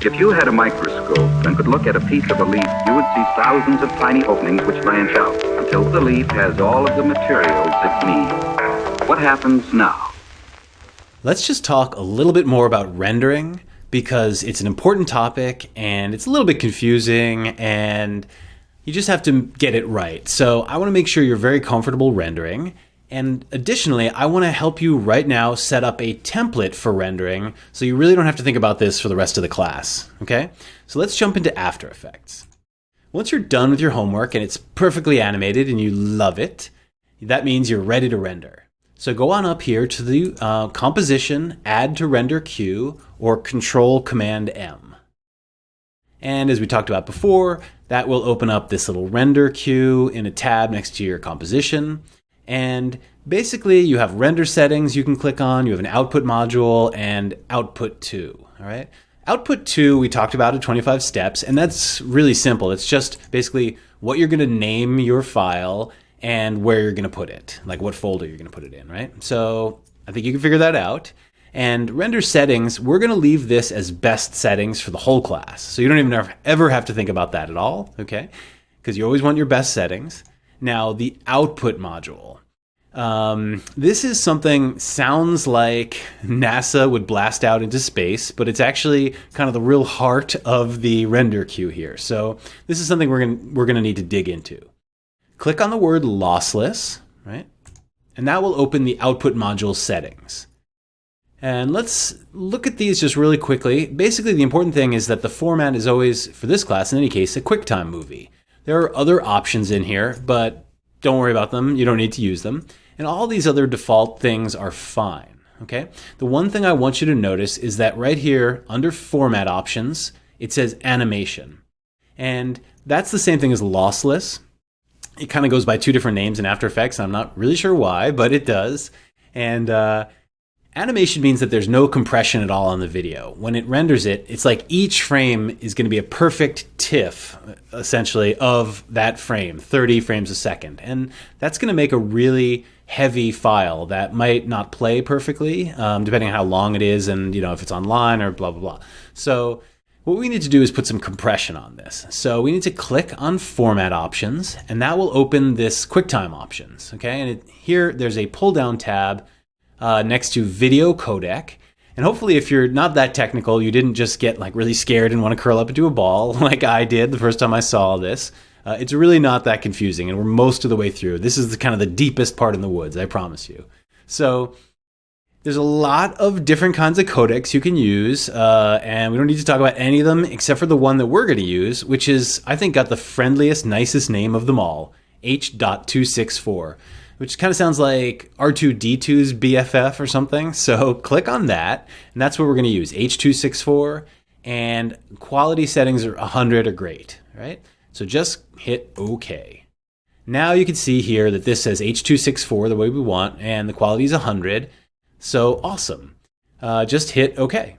If you had a microscope and could look at a piece of a leaf, you would see thousands of tiny openings which branch out until the leaf has all of the materials it needs. What happens now? Let's just talk a little bit more about rendering, because it's an important topic and it's a little bit confusing and you just have to get it right. So I want to make sure you're very comfortable rendering. And additionally, I want to help you right now set up a template for rendering so you really don't have to think about this for the rest of the class. Okay? So let's jump into After Effects. Once you're done with your homework and it's perfectly animated and you love it, that means you're ready to render. So go on up here to the Composition, Add to Render Queue, or Control-Command-M. And as we talked about before, that will open up this little render queue in a tab next to your composition. And basically you have render settings you can click on, you have an output module, and output 2, all right? Output 2 we talked about at 25 steps, and that's really simple. It's just basically what you're gonna name your file and where you're gonna put it, like what folder you're gonna put it in, right? So I think you can figure that out. And render settings, we're gonna leave this as best settings for the whole class. So you don't even ever have to think about that at all, okay? Because you always want your best settings. Now, the output module. This is something, sounds like NASA would blast out into space, but it's actually kind of the real heart of the render queue here. So this is something we're gonna need to dig into. Click on the word lossless, right? And that will open the output module settings. And let's look at these just really quickly. Basically, the important thing is that the format is always, for this class in any case, a QuickTime movie. There are other options in here, but don't worry about them. You don't need to use them. And all these other default things are fine, okay? The one thing I want you to notice is that right here, under Format Options, it says Animation. And that's the same thing as lossless. It kind of goes by two different names in After Effects. I'm not really sure why, but it does. And animation means that there's no compression at all on the video. When it renders it, it's like each frame is going to be a perfect TIFF, essentially, of that frame, 30 frames a second. And that's going to make a really heavy file that might not play perfectly, depending on how long it is and if it's online or blah, blah, blah. So what we need to do is put some compression on this. So we need to click on Format Options, and that will open this QuickTime options, okay? And here there's a pull-down tab next to Video Codec. And hopefully if you're not that technical, you didn't just get like really scared and want to curl up into a ball like I did the first time I saw this. It's really not that confusing, and we're most of the way through. This is kind of the deepest part in the woods, I promise you. So there's a lot of different kinds of codecs you can use, and we don't need to talk about any of them except for the one that we're going to use, which is, I think, got the friendliest, nicest name of them all, H.264. Which kind of sounds like R2-D2's BFF or something. So click on that, and that's what we're going to use, H.264, and quality settings are 100 are great, right? So just hit OK. Now you can see here that this says H.264 the way we want, and the quality is 100. So awesome. Just hit OK.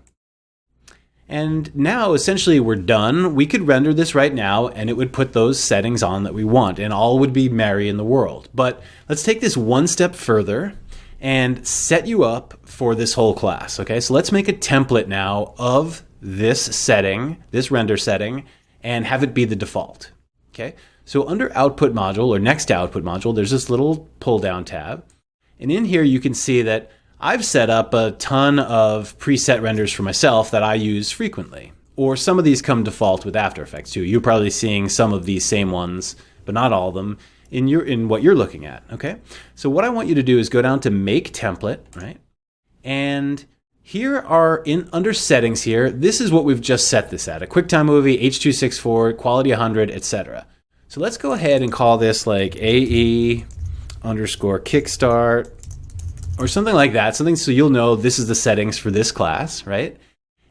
And now, essentially, we're done. We could render this right now, and it would put those settings on that we want, and all would be merry in the world. But let's take this one step further and set you up for this whole class, okay? So let's make a template now of this setting, this render setting, and have it be the default, okay? So under Output Module, or next to Output Module, there's this little pull-down tab. And in here, you can see that I've set up a ton of preset renders for myself that I use frequently. Or some of these come default with After Effects too. You're probably seeing some of these same ones, but not all of them, in what you're looking at, okay? So what I want you to do is go down to Make Template, right? And here are, under Settings here, this is what we've just set this at. A QuickTime Movie, H.264, quality 100, etc. So let's go ahead and call this like AE underscore Kickstart, or something like that, something so you'll know this is the settings for this class, right?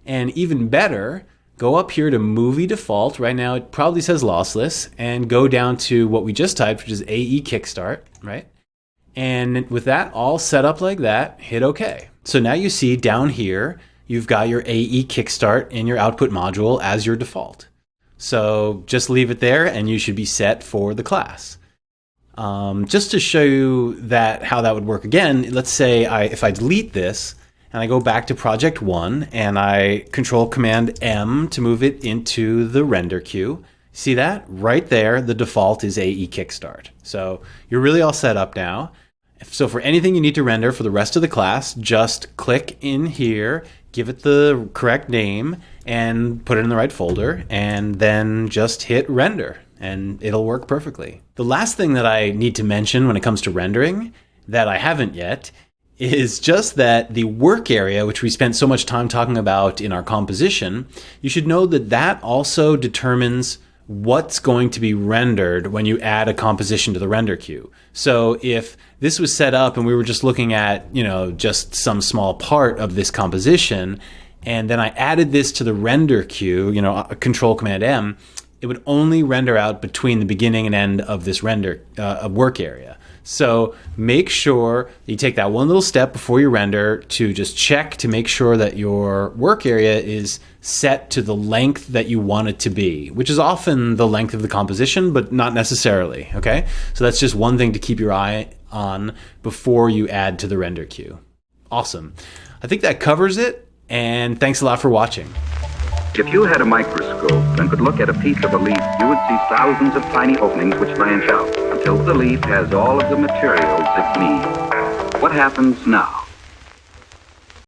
And even better, go up here to Movie Default. Right now it probably says Lossless, and go down to what we just typed, which is AE Kickstart, right? And with that all set up like that, hit OK. So now you see down here, you've got your AE Kickstart in your output module as your default. So just leave it there, and you should be set for the class. Just to show you how that would work again, let's say if I delete this and I go back to project 1, and I control command M to move it into the render queue. See that? Right there, the default is AE Kickstart. So you're really all set up now. So for anything you need to render for the rest of the class, just click in here, give it the correct name, and put it in the right folder, and then just hit render, and it'll work perfectly. The last thing that I need to mention when it comes to rendering, that I haven't yet, is just that the work area, which we spent so much time talking about in our composition, you should know that that also determines what's going to be rendered when you add a composition to the render queue. So if this was set up and we were just looking at, just some small part of this composition, and then I added this to the render queue, control command M, it would only render out between the beginning and end of this render work area. So make sure you take that one little step before you render to just check to make sure that your work area is set to the length that you want it to be, which is often the length of the composition, but not necessarily, okay? So that's just one thing to keep your eye on before you add to the render queue. Awesome. I think that covers it, and thanks a lot for watching. If you had a microscope and could look at a piece of a leaf, you would see thousands of tiny openings which branch out until the leaf has all of the materials it needs. What happens now?